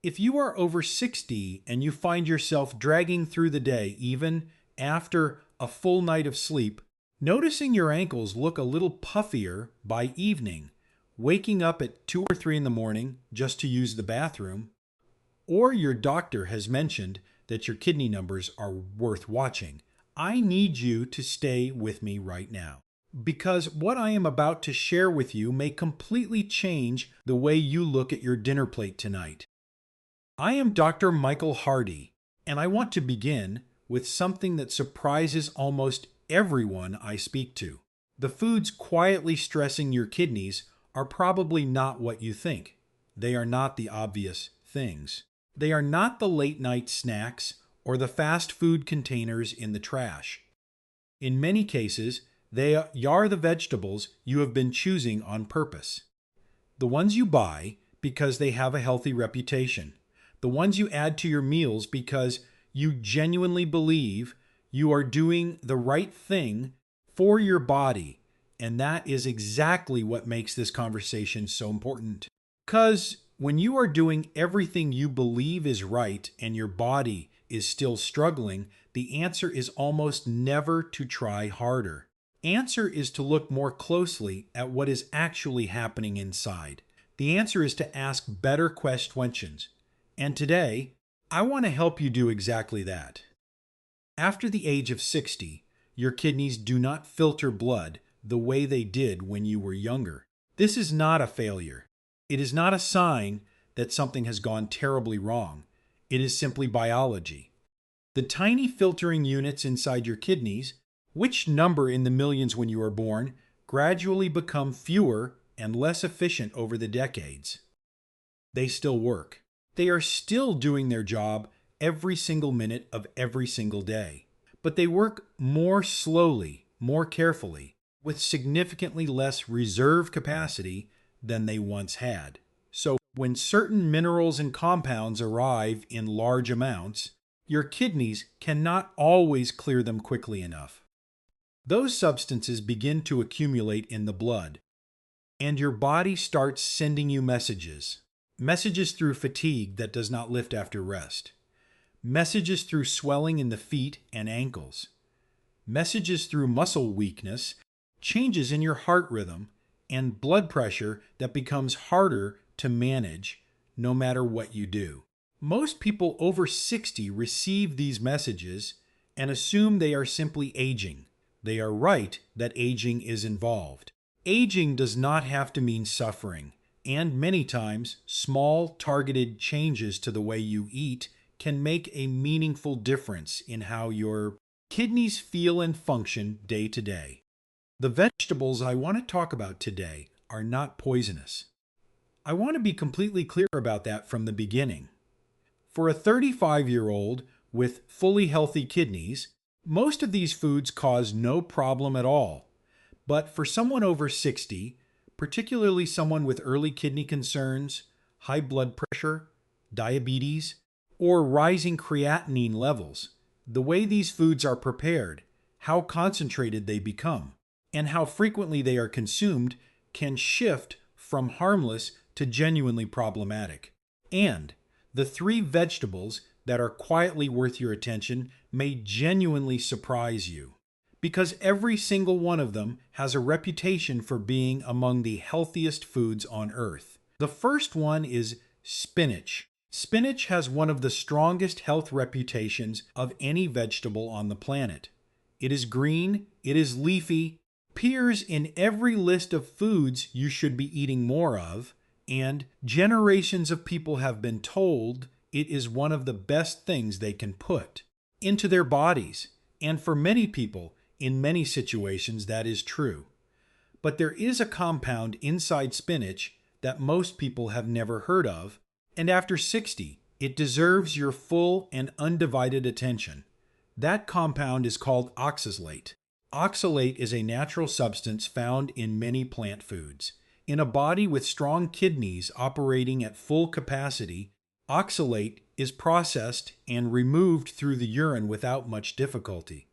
If you are over 60 and you find yourself dragging through the day even after a full night of sleep, noticing your ankles look a little puffier by evening, waking up at 2 or 3 in the morning just to use the bathroom, or your doctor has mentioned that your kidney numbers are worth watching, I need you to stay with me right now. Because what I am about to share with you may completely change the way you look at your dinner plate tonight. I am Dr. Michael Hardee, and I want to begin with something that surprises almost everyone I speak to. The foods quietly stressing your kidneys are probably not what you think. They are not the obvious things. They are not the late-night snacks or the fast food containers in the trash. In many cases, they are the vegetables you have been choosing on purpose. The ones you buy because they have a healthy reputation. The ones you add to your meals because you genuinely believe you are doing the right thing for your body. And that is exactly what makes this conversation so important. Because when you are doing everything you believe is right and your body is still struggling, the answer is almost never to try harder. Answer is to look more closely at what is actually happening inside. The answer is to ask better questions. And today, I want to help you do exactly that. After the age of 60, your kidneys do not filter blood the way they did when you were younger. This is not a failure. It is not a sign that something has gone terribly wrong. It is simply biology. The tiny filtering units inside your kidneys, which number in the millions when you were born, gradually become fewer and less efficient over the decades. They still work. They are still doing their job every single minute of every single day. But they work more slowly, more carefully, with significantly less reserve capacity than they once had. So when certain minerals and compounds arrive in large amounts, your kidneys cannot always clear them quickly enough. Those substances begin to accumulate in the blood, and your body starts sending you messages. Messages through fatigue that does not lift after rest. Messages through swelling in the feet and ankles. Messages through muscle weakness, changes in your heart rhythm, and blood pressure that becomes harder to manage no matter what you do. Most people over 60 receive these messages and assume they are simply aging. They are right that aging is involved. Aging does not have to mean suffering. And many times, small, targeted changes to the way you eat can make a meaningful difference in how your kidneys feel and function day to day. The vegetables I want to talk about today are not poisonous. I want to be completely clear about that from the beginning. For a 35-year-old with fully healthy kidneys, most of these foods cause no problem at all. But for someone over 60, particularly someone with early kidney concerns, high blood pressure, diabetes, or rising creatinine levels, the way these foods are prepared, how concentrated they become, and how frequently they are consumed can shift from harmless to genuinely problematic. And the 3 vegetables that are quietly worth your attention may genuinely surprise you, because every single one of them has a reputation for being among the healthiest foods on earth. The first one is spinach. Spinach has one of the strongest health reputations of any vegetable on the planet. It is green, it is leafy, appears in every list of foods you should be eating more of, and generations of people have been told it is one of the best things they can put into their bodies. And for many people, in many situations, that is true. But there is a compound inside spinach that most people have never heard of, and after 60, it deserves your full and undivided attention. That compound is called oxalate. Oxalate is a natural substance found in many plant foods. In a body with strong kidneys operating at full capacity, oxalate is processed and removed through the urine without much difficulty.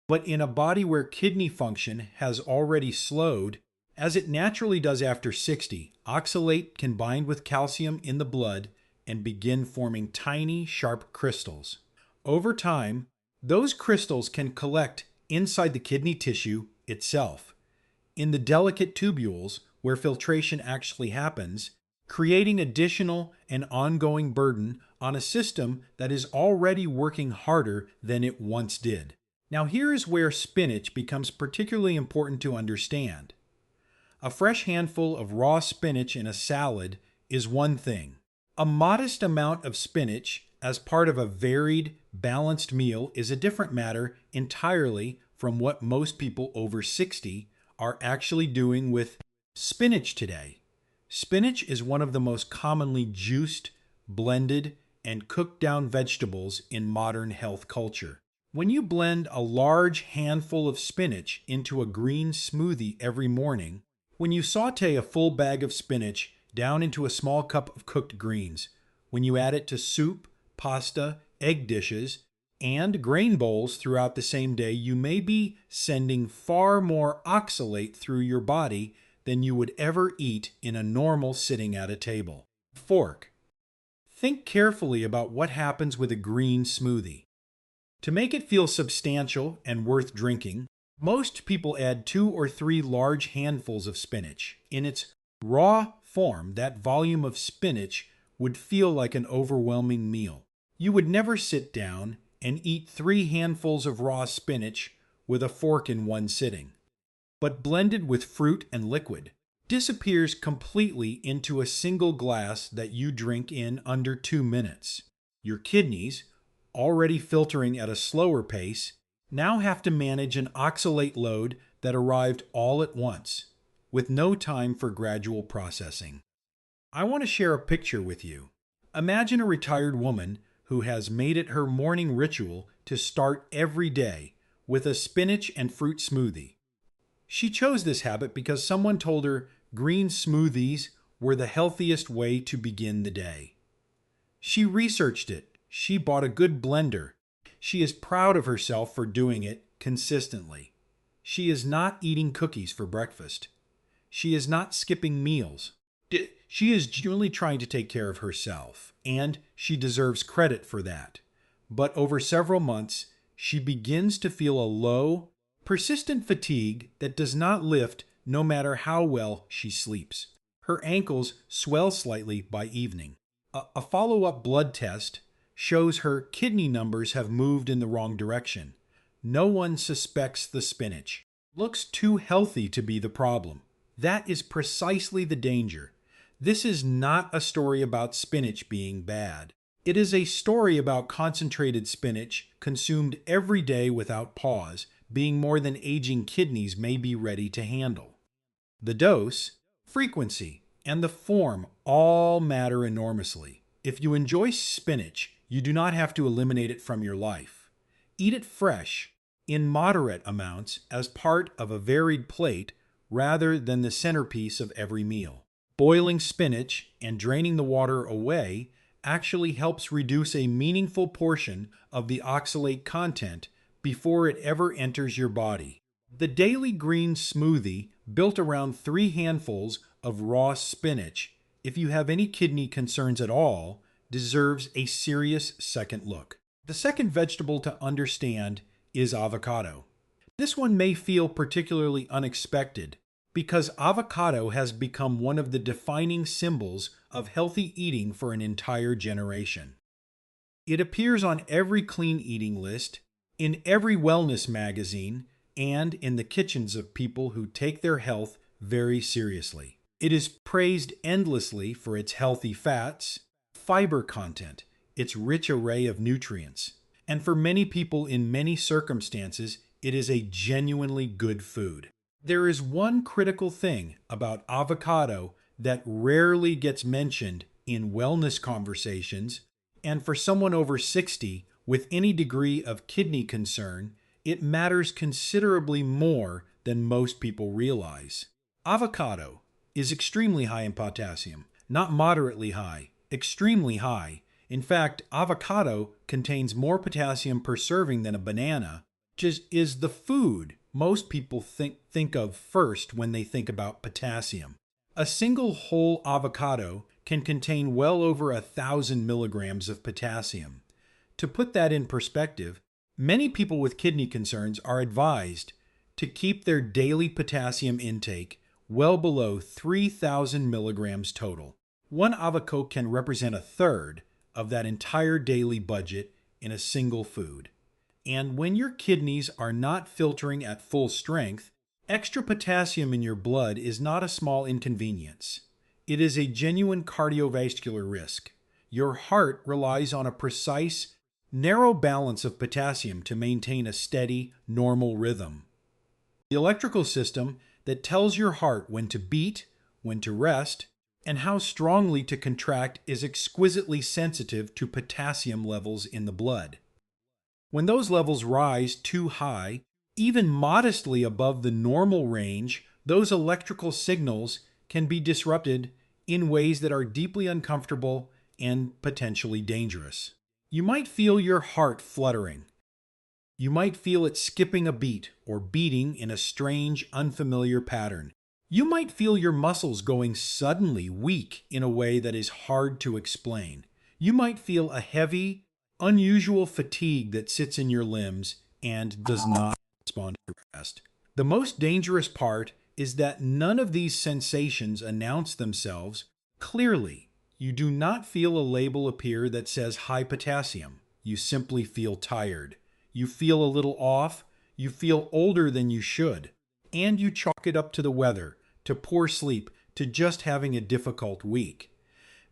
But in a body where kidney function has already slowed, as it naturally does after 60, oxalate can bind with calcium in the blood and begin forming tiny, sharp crystals. Over time, those crystals can collect inside the kidney tissue itself, in the delicate tubules where filtration actually happens, creating additional and ongoing burden on a system that is already working harder than it once did. Now, here is where spinach becomes particularly important to understand. A fresh handful of raw spinach in a salad is one thing. A modest amount of spinach as part of a varied, balanced meal is a different matter entirely from what most people over 60 are actually doing with spinach today. Spinach is one of the most commonly juiced, blended, and cooked down vegetables in modern health culture. When you blend a large handful of spinach into a green smoothie every morning, when you saute a full bag of spinach down into a small cup of cooked greens, when you add it to soup, pasta, egg dishes, and grain bowls throughout the same day, you may be sending far more oxalate through your body than you would ever eat in a normal sitting at a table. Fork. Think carefully about what happens with a green smoothie. To make it feel substantial and worth drinking, most people add 2 or 3 large handfuls of spinach. In its raw form, that volume of spinach would feel like an overwhelming meal. You would never sit down and eat 3 handfuls of raw spinach with a fork in one sitting. But blended with fruit and liquid, disappears completely into a single glass that you drink in under 2 minutes. Your kidneys, already filtering at a slower pace, now have to manage an oxalate load that arrived all at once, with no time for gradual processing. I want to share a picture with you. Imagine a retired woman who has made it her morning ritual to start every day with a spinach and fruit smoothie. She chose this habit because someone told her green smoothies were the healthiest way to begin the day. She researched it. She bought a good blender. She is proud of herself for doing it consistently. She is not eating cookies for breakfast. She is not skipping meals. She is genuinely trying to take care of herself, and she deserves credit for that. But over several months, she begins to feel a low, persistent fatigue that does not lift no matter how well she sleeps. Her ankles swell slightly by evening. A follow-up blood test shows her kidney numbers have moved in the wrong direction. No one suspects the spinach. Looks too healthy to be the problem. That is precisely the danger. This is not a story about spinach being bad. It is a story about concentrated spinach consumed every day without pause, being more than aging kidneys may be ready to handle. The dose, frequency, and the form all matter enormously. If you enjoy spinach, you do not have to eliminate it from your life. Eat it fresh, in moderate amounts, as part of a varied plate rather than the centerpiece of every meal. Boiling spinach and draining the water away actually helps reduce a meaningful portion of the oxalate content before it ever enters your body. The daily green smoothie, built around 3 handfuls of raw spinach, if you have any kidney concerns at all, deserves a serious second look. The second vegetable to understand is avocado. This one may feel particularly unexpected because avocado has become one of the defining symbols of healthy eating for an entire generation. It appears on every clean eating list, in every wellness magazine, and in the kitchens of people who take their health very seriously. It is praised endlessly for its healthy fats, fiber content, its rich array of nutrients, and for many people in many circumstances, it is a genuinely good food. There is one critical thing about avocado that rarely gets mentioned in wellness conversations, and for someone over 60 with any degree of kidney concern, it matters considerably more than most people realize. Avocado is extremely high in potassium, not moderately high, extremely high. In fact, avocado contains more potassium per serving than a banana, which is the food most people think of first when they think about potassium. A single whole avocado can contain well over 1,000 milligrams of potassium. To put that in perspective, many people with kidney concerns are advised to keep their daily potassium intake well below 3,000 milligrams total. One avocado can represent a third of that entire daily budget in a single food. And when your kidneys are not filtering at full strength, extra potassium in your blood is not a small inconvenience. It is a genuine cardiovascular risk. Your heart relies on a precise, narrow balance of potassium to maintain a steady, normal rhythm. The electrical system that tells your heart when to beat, when to rest, and how strongly to contract is exquisitely sensitive to potassium levels in the blood. When those levels rise too high, even modestly above the normal range, those electrical signals can be disrupted in ways that are deeply uncomfortable and potentially dangerous. You might feel your heart fluttering. You might feel it skipping a beat or beating in a strange, unfamiliar pattern. You might feel your muscles going suddenly weak in a way that is hard to explain. You might feel a heavy, unusual fatigue that sits in your limbs and does not respond to rest. The most dangerous part is that none of these sensations announce themselves clearly. You do not feel a label appear that says high potassium. You simply feel tired. You feel a little off. You feel older than you should. And you chalk it up to the weather, to poor sleep, to just having a difficult week.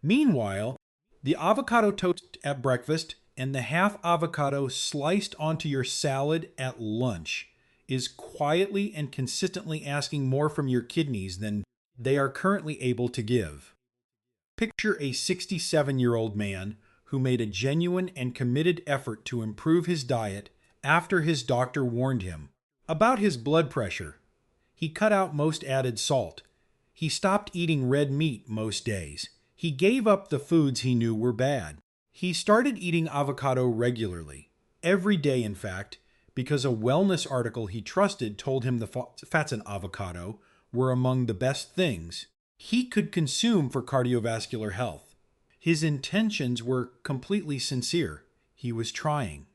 Meanwhile, the avocado toast at breakfast and the half avocado sliced onto your salad at lunch is quietly and consistently asking more from your kidneys than they are currently able to give. Picture a 67-year-old man who made a genuine and committed effort to improve his diet after his doctor warned him about his blood pressure. He cut out most added salt. He stopped eating red meat most days. He gave up the foods he knew were bad. He started eating avocado regularly, every day in fact, because a wellness article he trusted told him the fats in avocado were among the best things he could consume for cardiovascular health. His intentions were completely sincere. He was trying.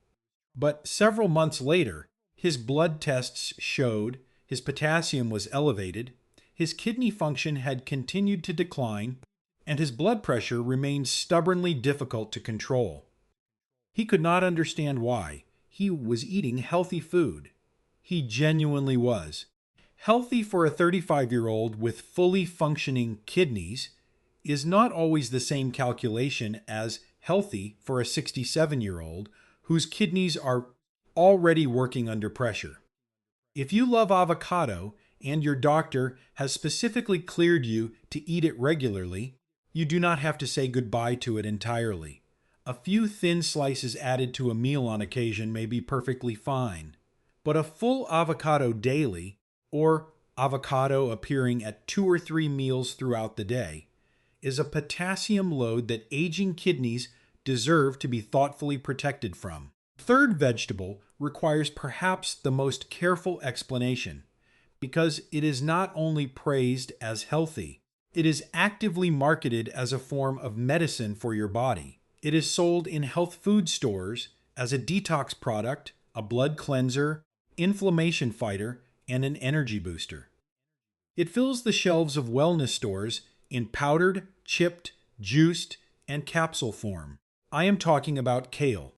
But several months later, his blood tests showed his potassium was elevated, his kidney function had continued to decline, and his blood pressure remained stubbornly difficult to control. He could not understand why. He was eating healthy food. He genuinely was. Healthy for a 35-year-old with fully functioning kidneys is not always the same calculation as healthy for a 67-year-old whose kidneys are already working under pressure. If you love avocado and your doctor has specifically cleared you to eat it regularly, you do not have to say goodbye to it entirely. A few thin slices added to a meal on occasion may be perfectly fine. But a full avocado daily, or avocado appearing at 2 or 3 meals throughout the day, is a potassium load that aging kidneys deserve to be thoughtfully protected from. Third vegetable requires perhaps the most careful explanation, because it is not only praised as healthy, it is actively marketed as a form of medicine for your body. It is sold in health food stores as a detox product, a blood cleanser, inflammation fighter, and an energy booster. It fills the shelves of wellness stores in powdered, chipped, juiced, and capsule form. I am talking about kale.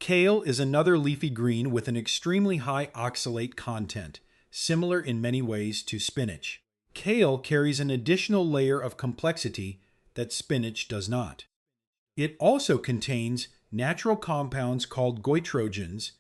Kale is another leafy green with an extremely high oxalate content, similar in many ways to spinach. Kale carries an additional layer of complexity that spinach does not. It also contains natural compounds called goitrogens,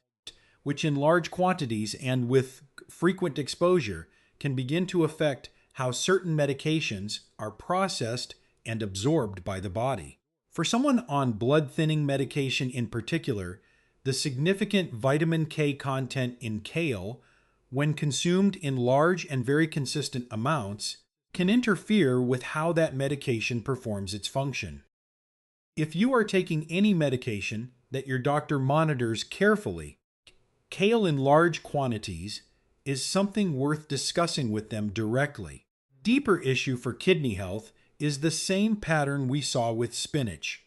which in large quantities and with frequent exposure can begin to affect how certain medications are processed and absorbed by the body. For someone on blood-thinning medication in particular, the significant vitamin K content in kale, when consumed in large and very consistent amounts, can interfere with how that medication performs its function. If you are taking any medication that your doctor monitors carefully, kale in large quantities is something worth discussing with them directly. Deeper issue for kidney health is the same pattern we saw with spinach.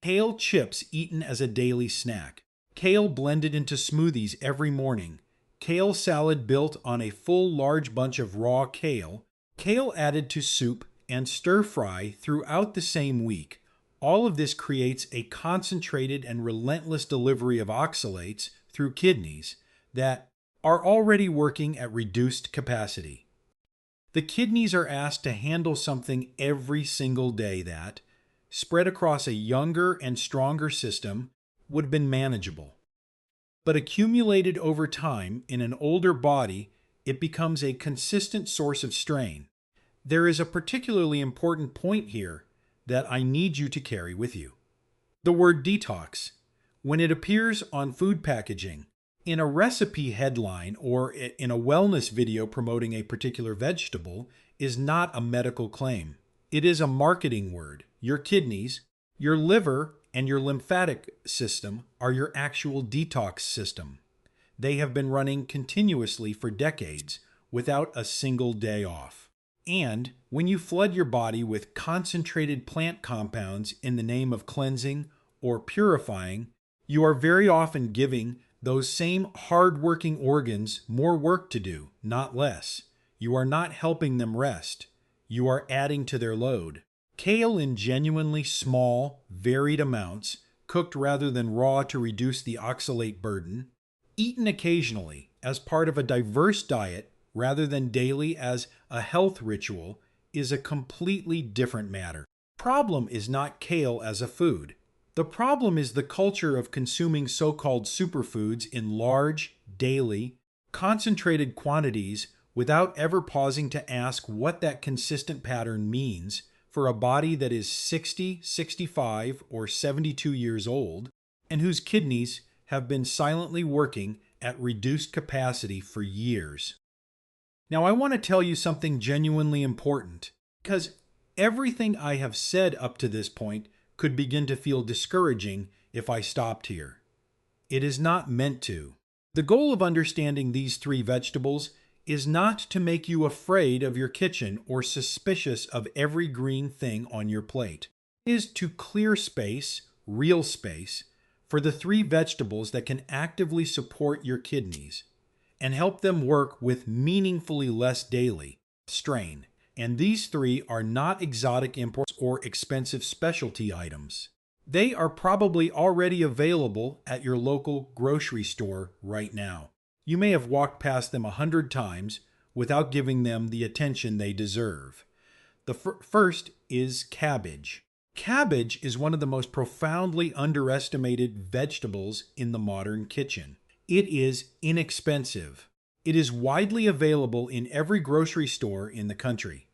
Kale chips eaten as a daily snack. Kale blended into smoothies every morning. Kale salad built on a full large bunch of raw kale. Kale added to soup and stir fry throughout the same week. All of this creates a concentrated and relentless delivery of oxalates through kidneys that are already working at reduced capacity. The kidneys are asked to handle something every single day that, spread across a younger and stronger system, would have been manageable. But accumulated over time in an older body, it becomes a consistent source of strain. There is a particularly important point here that I need you to carry with you. The word detox, when it appears on food packaging, in a recipe headline, or in a wellness video promoting a particular vegetable, is not a medical claim. It is a marketing word. Your kidneys, your liver, and your lymphatic system are your actual detox system. They have been running continuously for decades without a single day off. And when you flood your body with concentrated plant compounds in the name of cleansing or purifying, you are very often giving those same hardworking organs more work to do, not less. You are not helping them rest. You are adding to their load. Kale in genuinely small, varied amounts, cooked rather than raw to reduce the oxalate burden, eaten occasionally as part of a diverse diet rather than daily as a health ritual, is a completely different matter. The problem is not kale as a food. The problem is the culture of consuming so-called superfoods in large, daily, concentrated quantities without ever pausing to ask what that consistent pattern means for a body that is 60, 65, or 72 years old and whose kidneys have been silently working at reduced capacity for years. Now, I want to tell you something genuinely important, because everything I have said up to this point could begin to feel discouraging if I stopped here. It is not meant to. The goal of understanding these three vegetables is not to make you afraid of your kitchen or suspicious of every green thing on your plate. It is to clear space, real space, for the three vegetables that can actively support your kidneys and help them work with meaningfully less daily strain. And these three are not exotic imports or expensive specialty items. They are probably already available at your local grocery store right now. You may have walked past them 100 times without giving them the attention they deserve. The first is cabbage. Cabbage is one of the most profoundly underestimated vegetables in the modern kitchen. It is inexpensive. It is widely available in every grocery store in the country.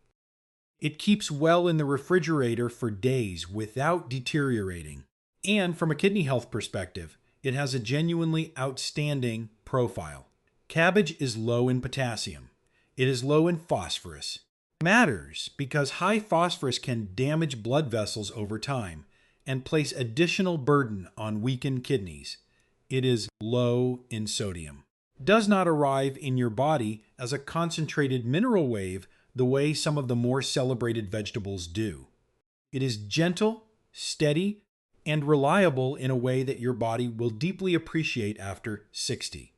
It keeps well in the refrigerator for days without deteriorating. And from a kidney health perspective, it has a genuinely outstanding profile. Cabbage is low in potassium. It is low in phosphorus. It matters because high phosphorus can damage blood vessels over time and place additional burden on weakened kidneys. It is low in sodium. It does not arrive in your body as a concentrated mineral wave the way some of the more celebrated vegetables do. It is gentle, steady, and reliable in a way that your body will deeply appreciate after 60.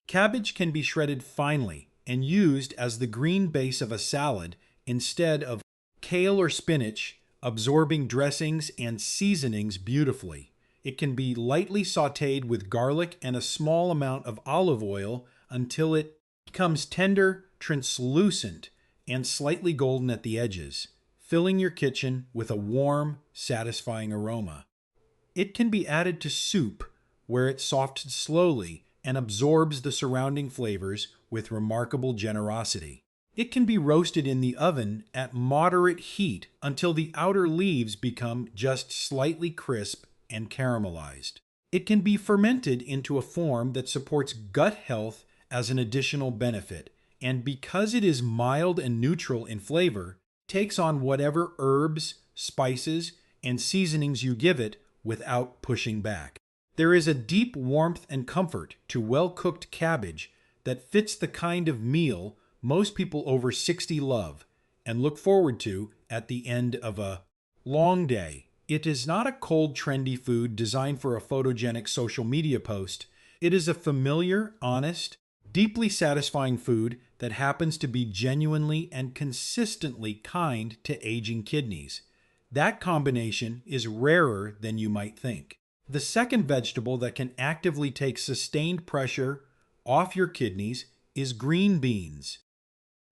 Cabbage can be shredded finely and used as the green base of a salad instead of kale or spinach, absorbing dressings and seasonings beautifully. It can be lightly sautéed with garlic and a small amount of olive oil until it becomes tender, translucent, and slightly golden at the edges, filling your kitchen with a warm, satisfying aroma. It can be added to soup, where it softens slowly and absorbs the surrounding flavors with remarkable generosity. It can be roasted in the oven at moderate heat until the outer leaves become just slightly crisp and caramelized. It can be fermented into a form that supports gut health as an additional benefit, and because it is mild and neutral in flavor, takes on whatever herbs, spices, and seasonings you give it without pushing back. There is a deep warmth and comfort to well-cooked cabbage that fits the kind of meal most people over 60 love, and look forward to at the end of a long day. It is not a cold, trendy food designed for a photogenic social media post. It is a familiar, honest, deeply satisfying food that happens to be genuinely and consistently kind to aging kidneys. That combination is rarer than you might think. The second vegetable that can actively take sustained pressure off your kidneys is green beans.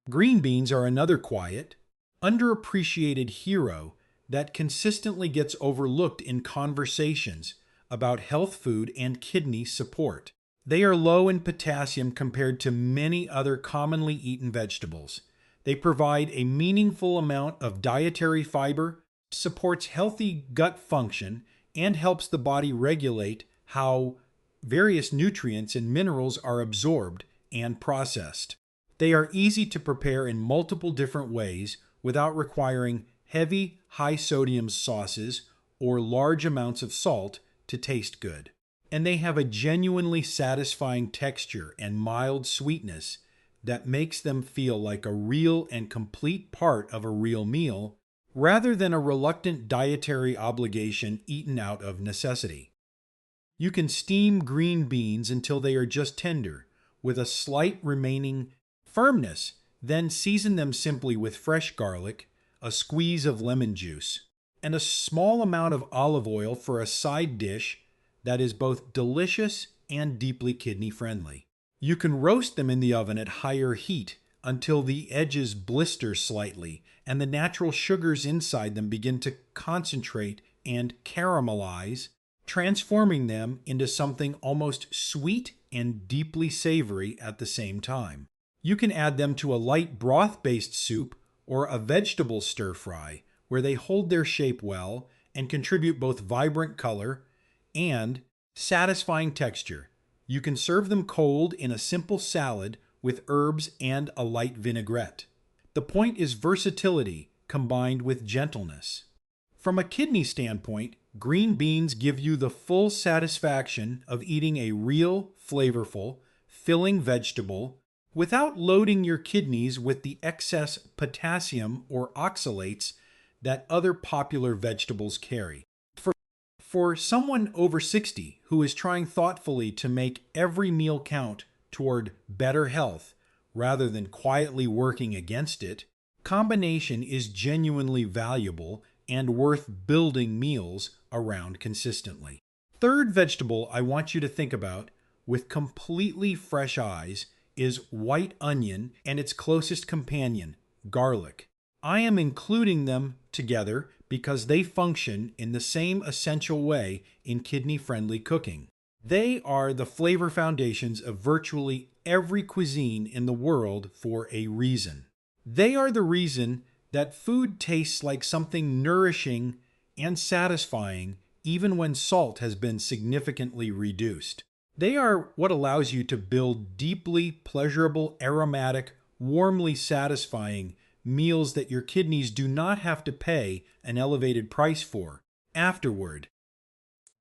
Green beans are another quiet, underappreciated hero that consistently gets overlooked in conversations about health food and kidney support. They are low in potassium compared to many other commonly eaten vegetables. They provide a meaningful amount of dietary fiber, supports healthy gut function, and helps the body regulate how various nutrients and minerals are absorbed and processed. They are easy to prepare in multiple different ways without requiring heavy, high-sodium sauces or large amounts of salt to taste good. And they have a genuinely satisfying texture and mild sweetness that makes them feel like a real and complete part of a real meal, rather than a reluctant dietary obligation eaten out of necessity. You can steam green beans until they are just tender, with a slight remaining firmness, then season them simply with fresh garlic, a squeeze of lemon juice, and a small amount of olive oil for a side dish that is both delicious and deeply kidney friendly. You can roast them in the oven at higher heat until the edges blister slightly and the natural sugars inside them begin to concentrate and caramelize, transforming them into something almost sweet and deeply savory at the same time. You can add them to a light broth-based soup or a vegetable stir-fry, where they hold their shape well and contribute both vibrant color and satisfying texture. You can serve them cold in a simple salad with herbs and a light vinaigrette. The point is versatility combined with gentleness. From a kidney standpoint, green beans give you the full satisfaction of eating a real, flavorful, filling vegetable without loading your kidneys with the excess potassium or oxalates that other popular vegetables carry. For someone over 60 who is trying thoughtfully to make every meal count toward better health rather than quietly working against it, combination is genuinely valuable and worth building meals around consistently. Third vegetable I want you to think about with completely fresh eyes is white onion and its closest companion, garlic. I am including them together because they function in the same essential way in kidney-friendly cooking. They are the flavor foundations of virtually every cuisine in the world for a reason. They are the reason that food tastes like something nourishing and satisfying even when salt has been significantly reduced. They are what allows you to build deeply pleasurable, aromatic, warmly satisfying meals that your kidneys do not have to pay an elevated price for afterward.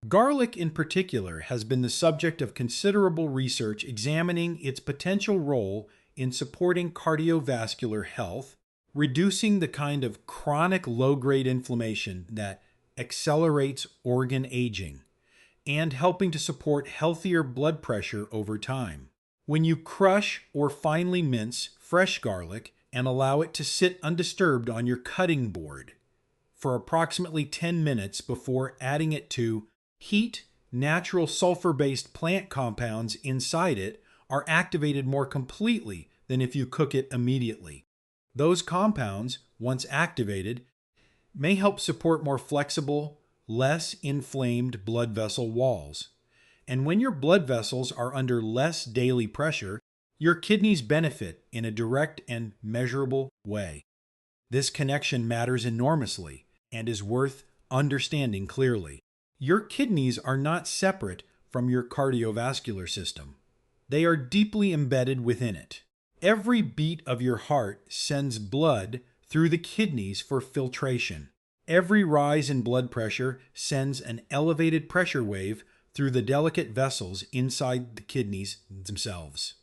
Garlic in particular has been the subject of considerable research examining its potential role in supporting cardiovascular health, reducing the kind of chronic low-grade inflammation that accelerates organ aging, and helping to support healthier blood pressure over time. When you crush or finely mince fresh garlic and allow it to sit undisturbed on your cutting board for approximately 10 minutes before adding it to heat, natural sulfur-based plant compounds inside it are activated more completely than if you cook it immediately. Those compounds, once activated, may help support more flexible, less inflamed blood vessel walls. And when your blood vessels are under less daily pressure, your kidneys benefit in a direct and measurable way. This connection matters enormously and is worth understanding clearly. Your kidneys are not separate from your cardiovascular system. They are deeply embedded within it. Every beat of your heart sends blood through the kidneys for filtration. Every rise in blood pressure sends an elevated pressure wave through the delicate vessels inside the kidneys themselves.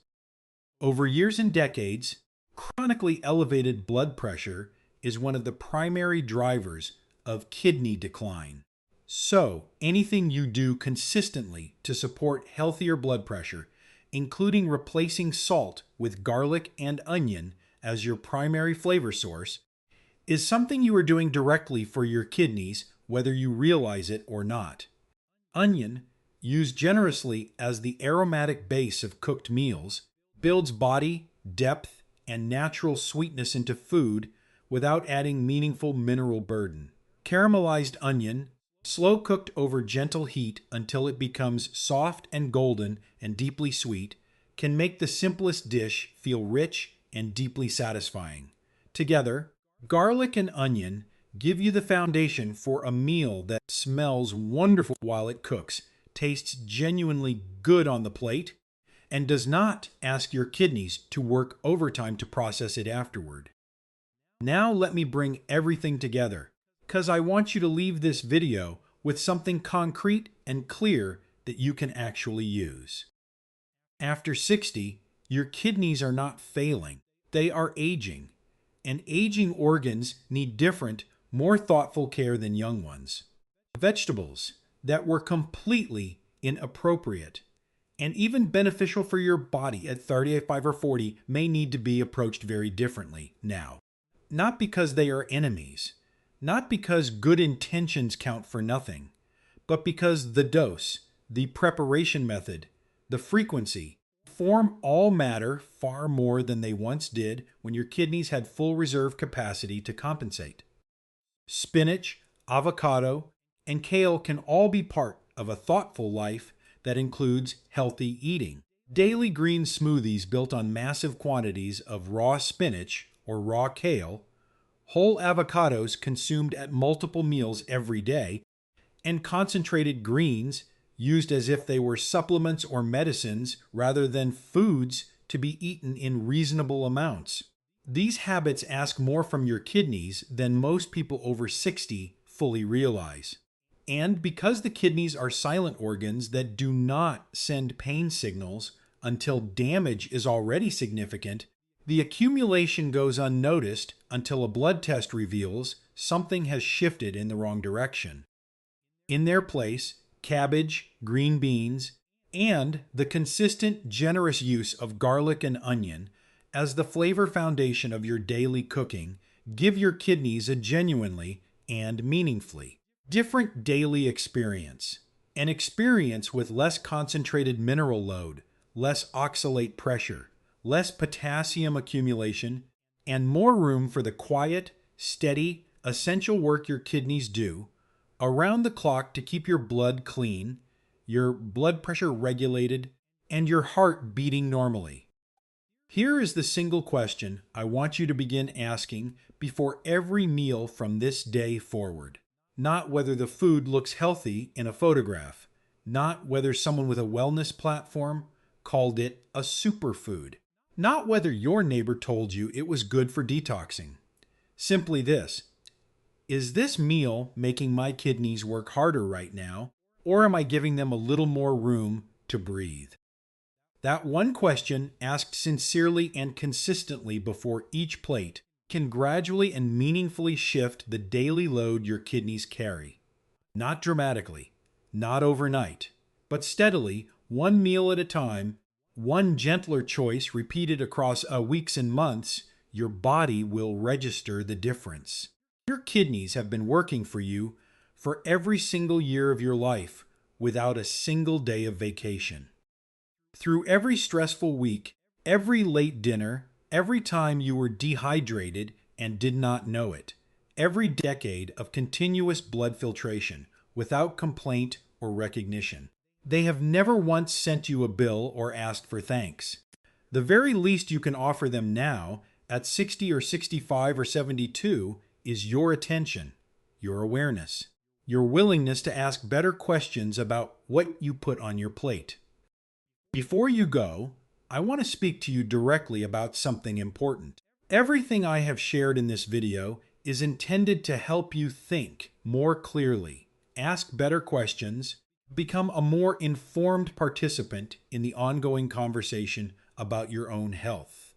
Over years and decades, chronically elevated blood pressure is one of the primary drivers of kidney decline. So, anything you do consistently to support healthier blood pressure, including replacing salt with garlic and onion as your primary flavor source, is something you are doing directly for your kidneys, whether you realize it or not. Onion, used generously as the aromatic base of cooked meals, builds body, depth, and natural sweetness into food without adding meaningful mineral burden. Caramelized onion, slow cooked over gentle heat until it becomes soft and golden and deeply sweet, can make the simplest dish feel rich and deeply satisfying. Together, garlic and onion give you the foundation for a meal that smells wonderful while it cooks, tastes genuinely good on the plate, and does not ask your kidneys to work overtime to process it afterward. Now let me bring everything together, because I want you to leave this video with something concrete and clear that you can actually use. After 60, your kidneys are not failing, they are aging, and aging organs need different, more thoughtful care than young ones. Vegetables that were completely inappropriate and even beneficial for your body at 35 or 40 may need to be approached very differently now. Not because they are enemies, not because good intentions count for nothing, but because the dose, the preparation method, the frequency, form all matter far more than they once did when your kidneys had full reserve capacity to compensate. Spinach, avocado, and kale can all be part of a thoughtful life that includes healthy eating. Daily green smoothies built on massive quantities of raw spinach or raw kale, whole avocados consumed at multiple meals every day, and concentrated greens used as if they were supplements or medicines rather than foods to be eaten in reasonable amounts. These habits ask more from your kidneys than most people over 60 fully realize. And because the kidneys are silent organs that do not send pain signals until damage is already significant, the accumulation goes unnoticed until a blood test reveals something has shifted in the wrong direction. In their place, cabbage, green beans, and the consistent, generous use of garlic and onion as the flavor foundation of your daily cooking give your kidneys a genuinely and meaningfully different daily experience. An experience with less concentrated mineral load, less oxalate pressure, less potassium accumulation, and more room for the quiet, steady, essential work your kidneys do around the clock to keep your blood clean, your blood pressure regulated, and your heart beating normally. Here is the single question I want you to begin asking before every meal from this day forward. Not whether the food looks healthy in a photograph, not whether someone with a wellness platform called it a superfood, not whether your neighbor told you it was good for detoxing. Simply this: is this meal making my kidneys work harder right now, or am I giving them a little more room to breathe? That one question, asked sincerely and consistently before each plate, can gradually and meaningfully shift the daily load your kidneys carry. Not dramatically, not overnight, but steadily, one meal at a time, one gentler choice repeated across weeks and months, your body will register the difference. Your kidneys have been working for you for every single year of your life without a single day of vacation. Through every stressful week, every late dinner, every time you were dehydrated and did not know it, every decade of continuous blood filtration without complaint or recognition. They have never once sent you a bill or asked for thanks. The very least you can offer them now, at 60 or 65 or 72, is your attention, your awareness, your willingness to ask better questions about what you put on your plate. Before you go, I want to speak to you directly about something important. Everything I have shared in this video is intended to help you think more clearly, ask better questions, become a more informed participant in the ongoing conversation about your own health.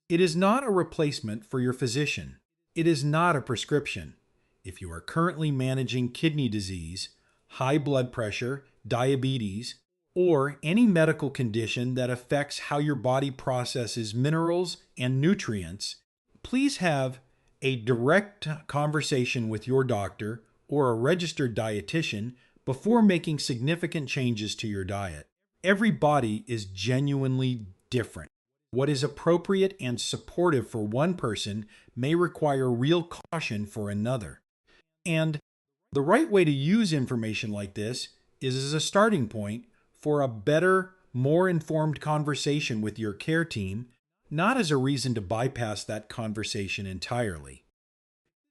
It is not a replacement for your physician. It is not a prescription. If you are currently managing kidney disease, high blood pressure, diabetes, or any medical condition that affects how your body processes minerals and nutrients, please have a direct conversation with your doctor or a registered dietitian before making significant changes to your diet. Every body is genuinely different. What is appropriate and supportive for one person may require real caution for another. And the right way to use information like this is as a starting point for a better, more informed conversation with your care team, not as a reason to bypass that conversation entirely.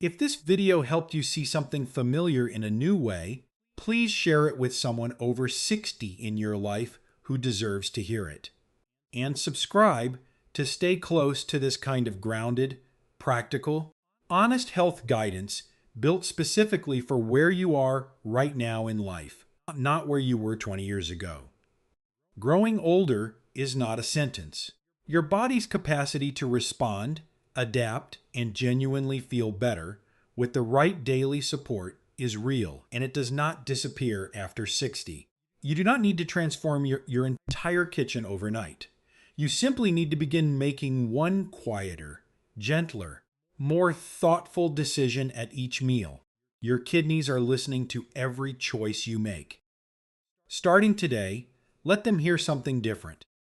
If this video helped you see something familiar in a new way, please share it with someone over 60 in your life who deserves to hear it. And subscribe to stay close to this kind of grounded, practical, honest health guidance built specifically for where you are right now in life, not where you were 20 years ago. Growing older is not a sentence. Your body's capacity to respond, adapt, and genuinely feel better with the right daily support is real, and it does not disappear after 60. You do not need to transform your entire kitchen overnight. You simply need to begin making one quieter, gentler, more thoughtful decision at each meal. Your kidneys are listening to every choice you make. Starting today, let them hear something different.